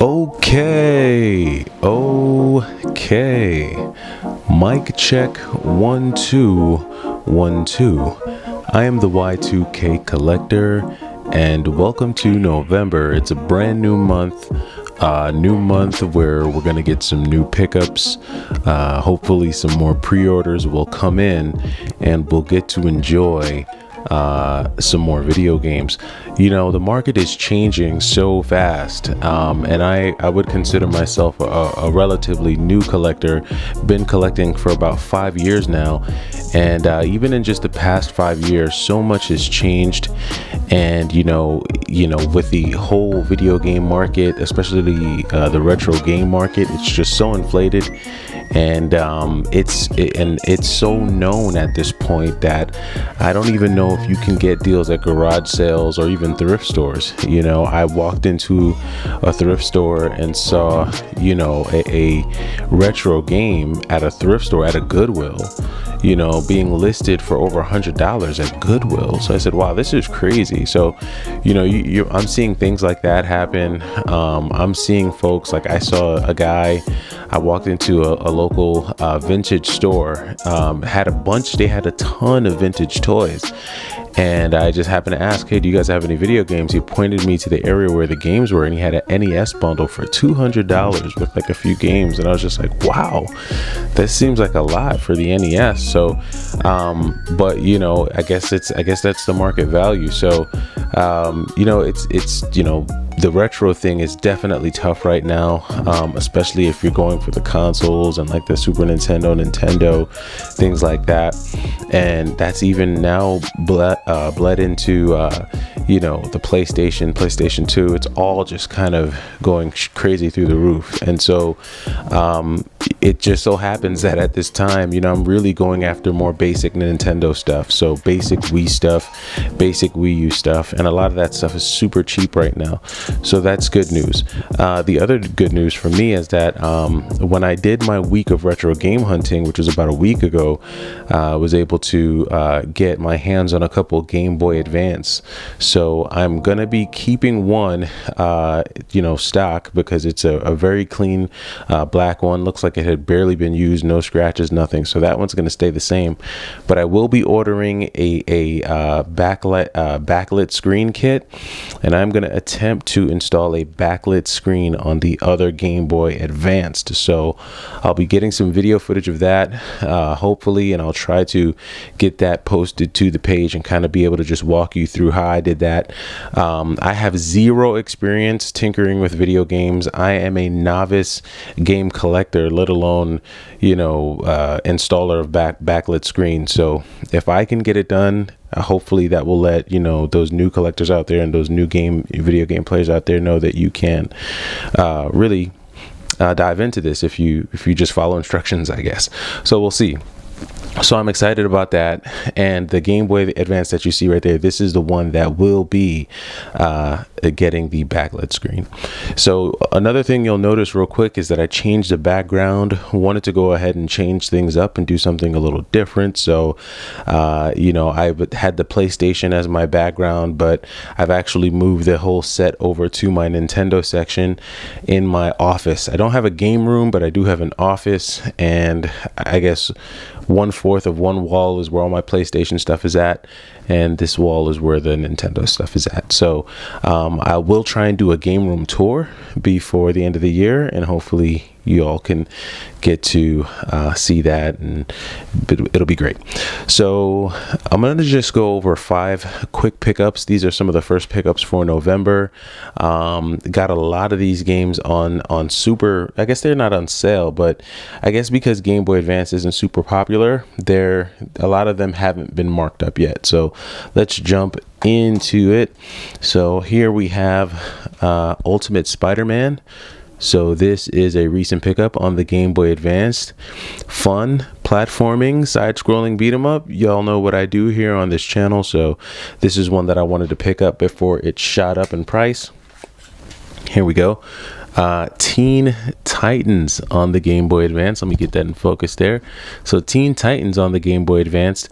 Okay. Mic check 1 2 1 2. I am the Y2K collector, and welcome to November. It's a brand new month. New month where we're gonna get some new pickups. Hopefully some more pre-orders will come in and we'll get to enjoy some more video games. You know, the market is changing so fast, and I would consider myself a relatively new collector. Been collecting for about 5 years now, and even in just the past 5 years, so much has changed. And you know, with the whole video game market, especially the retro game market, it's just so inflated. And it's so known at this point that I don't even know if you can get deals at garage sales or even thrift stores. You know, I walked into a thrift store and saw, you know, a retro game at a thrift store at a Goodwill, you know, being listed for over $100 at Goodwill. So I said, wow, this is crazy. So, you know, I'm seeing things like that happen. I'm seeing folks, like I saw a guy, I walked into a local vintage store, they had a ton of vintage toys. And I just happened to ask, hey, do you guys have any video games? He pointed me to the area where the games were, and he had an NES bundle for $200 with like a few games. And I was just like, wow, that seems like a lot for the NES. So, but you know, I guess that's the market value. So, you know, it's, you know, the retro thing is definitely tough right now, especially if you're going for the consoles and like the Super Nintendo, things like that. And that's even now bled into, you know, the PlayStation 2. It's all just kind of going crazy through the roof. And so it just so happens that at this time, you know, I'm really going after more basic Nintendo stuff. So basic Wii stuff, basic Wii U stuff, and a lot of that stuff is super cheap right now. So that's good news. The other good news for me is that when I did my week of retro game hunting, which was about a week ago, I was able to get my hands on a couple Game Boy Advance. So I'm gonna be keeping one, you know, stock, because it's a very clean black one. Looks like it had barely been used, no scratches, nothing. So that one's gonna stay the same. But I will be ordering a backlit screen kit, and I'm gonna attempt to install a backlit screen on the other Game Boy Advanced. So I'll be getting some video footage of that, hopefully, and I'll try to get that posted to the page and kind of be able to just walk you through how I did that. I have zero experience tinkering with video games. I am a novice game collector, let alone, you know, installer of backlit screens. So if I can get it done, hopefully that will let, you know, those new collectors out there and those new video game players out there know that you can really dive into this if you just follow instructions, I guess. So we'll see. So I'm excited about that. And the Game Boy Advance that you see right there, this is the one that will be getting the backlit screen. So another thing you'll notice real quick is that I changed the background. Wanted to go ahead and change things up and do something a little different. So you know, I had the PlayStation as my background, but I've actually moved the whole set over to my Nintendo section in my office. I don't have a game room, but I do have an office, and I guess 1/4 of one wall is where all my PlayStation stuff is at, and this wall is where the Nintendo stuff is at. So I will try and do a game room tour before the end of the year, and hopefully you all can get to see that, and it'll be great. So I'm going to just go over 5 quick pickups. These are some of the first pickups for November. Got a lot of these games on super, I guess they're not on sale, but I guess because Game Boy Advance isn't super popular, a lot of them haven't been marked up yet. So let's jump into it. So here we have Ultimate Spider-Man. So this is a recent pickup on the Game Boy Advance. Fun, platforming, side-scrolling beat 'em up. Y'all know what I do here on this channel, so this is one that I wanted to pick up before it shot up in price. Here we go. Teen Titans on the Game Boy Advance. Let me get that in focus there. So Teen Titans on the Game Boy Advance,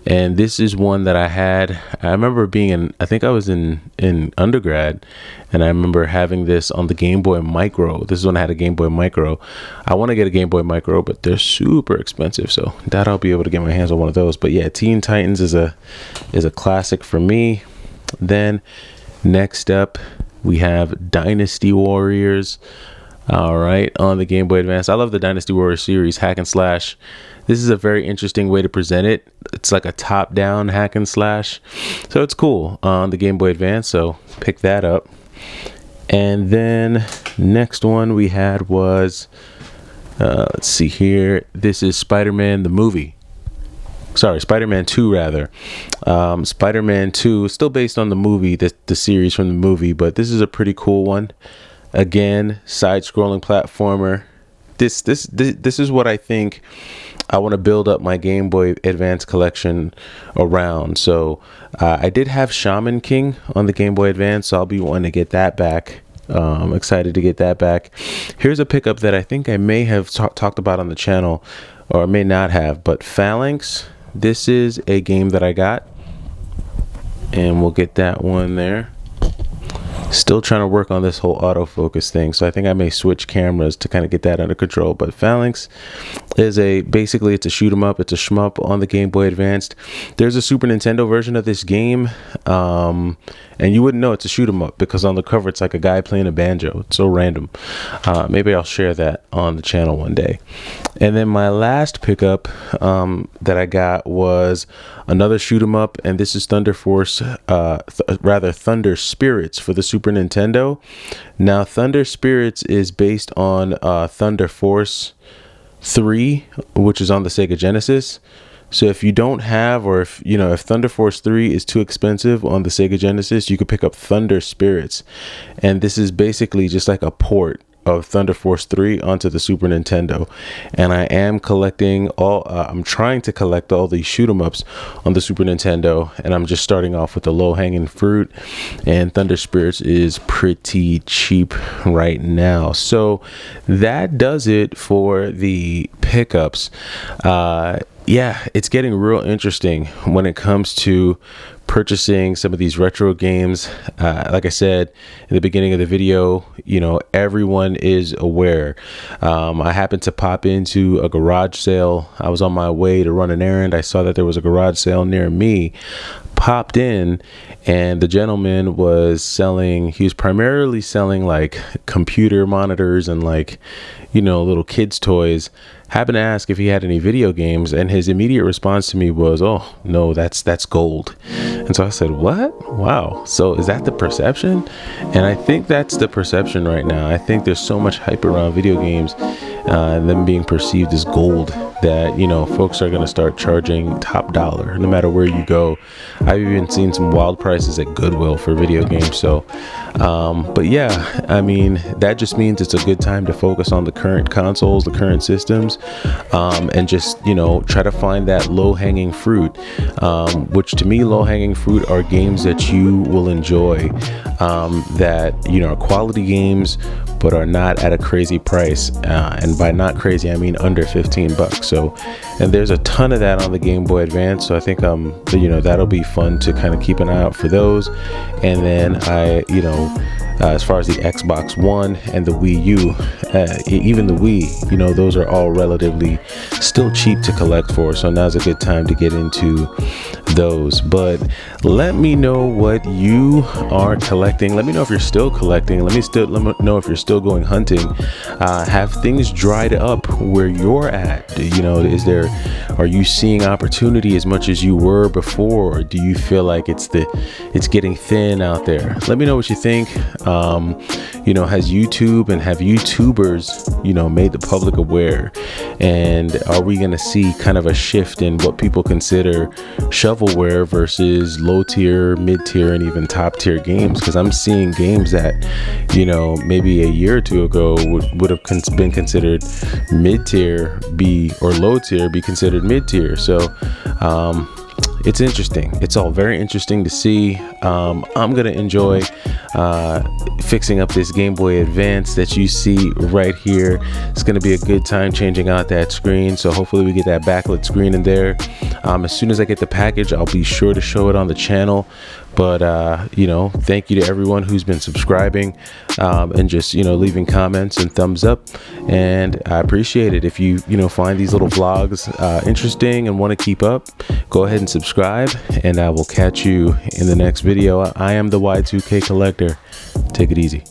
and this is one that I remember being I think I was in undergrad, and I remember having this on the Game Boy Micro. This is when I had a Game Boy Micro. I want to get a Game Boy Micro, but they're super expensive, so doubt I'll be able to get my hands on one of those. But yeah, Teen Titans is a classic for me. Then next up, we have Dynasty Warriors. All right, on the Game Boy Advance. I love the Dynasty Warriors series, hack and slash. This is a very interesting way to present it. It's like a top-down hack and slash. So it's cool on the Game Boy Advance, so pick that up. And then next one we had was, let's see here. This is Spider-Man the movie. Sorry, Spider-Man 2 rather. Spider-Man 2 is still based on the movie, the series from the movie, but this is a pretty cool one. Again, side-scrolling platformer. This is what I think I want to build up my Game Boy Advance collection around. So I did have Shaman King on the Game Boy Advance, so I'll be wanting to get that back. Excited to get that back. Here's a pickup that I think I may have talked about on the channel, or may not have, but Phalanx. This is a game that I got, and we'll get that one there. Still trying to work on this whole autofocus thing, so I think I may switch cameras to kind of get that under control. But Phalanx is basically it's a shoot 'em up, it's a shmup on the Game Boy Advanced. There's a Super Nintendo version of this game, and you wouldn't know it's a shoot 'em up because on the cover it's like a guy playing a banjo. It's so random. Maybe I'll share that on the channel one day. And then my last pickup that I got was another shoot 'em up, and this is Thunder Force, rather Thunder Spirits for the Super Nintendo. Now Thunder Spirits is based on Thunder Force 3, which is on the Sega Genesis. So if you don't have, or if Thunder Force 3 is too expensive on the Sega Genesis, you could pick up Thunder Spirits, and this is basically just like a port of Thunder Force 3 onto the Super Nintendo. And I am collecting I'm trying to collect all these shoot 'em ups on the Super Nintendo, and I'm just starting off with the low hanging fruit, and Thunder Spirits is pretty cheap right now. So that does it for the pickups. Yeah, it's getting real interesting when it comes to purchasing some of these retro games. Like I said in the beginning of the video, everyone is aware. I happened to pop into a garage sale. I was on my way to run an errand. I saw that there was a garage sale near me. Popped in, and the gentleman was primarily selling like computer monitors and like little kids toys. Happened to ask if he had any video games, and his immediate response to me was, "Oh no, that's gold." And so I said, "What? Wow. So is that the perception?" And I think that's the perception right now. I think there's so much hype around video games and them being perceived as gold that folks are going to start charging top dollar no matter where you go. I've even seen some wild prices at Goodwill for video games. So but yeah, I mean, that just means it's a good time to focus on the current consoles, the current systems, and just try to find that low-hanging fruit, which to me low-hanging fruit are games that you will enjoy, that are quality games but are not at a crazy price, and by not crazy I mean under $15. So, and there's a ton of that on the Game Boy Advance, so I think that'll be fun to kind of keep an eye out for those. And then as far as the Xbox One and the Wii U, even the Wii, those are all relatively still cheap to collect for, so now's a good time to get into those. But let me know what you are collecting. Let me know if you're still collecting. Let me know if you're still going hunting. Have things dried up where you're at? Are you seeing opportunity as much as you were before, or do you feel like it's getting thin out there? Let me know what you think. Has YouTube and have YouTubers, made the public aware? And are we going to see kind of a shift in what people consider shovelware versus low tier, mid tier, and even top tier games? Because I'm seeing games that, maybe a year or two ago would have been considered mid tier or low tier be considered mid tier. So, it's interesting. It's all very interesting to see. I'm gonna enjoy fixing up this Game Boy Advance that you see right here. It's gonna be a good time changing out that screen, so hopefully we get that backlit screen in there. As soon as I get the package, I'll be sure to show it on the channel. But you know, thank you to everyone who's been subscribing and just, you know, leaving comments and thumbs up, and I appreciate it. If you find these little vlogs interesting and want to keep up, go ahead and subscribe, and I will catch you in the next video. I am the Y2K Collector. Take it easy.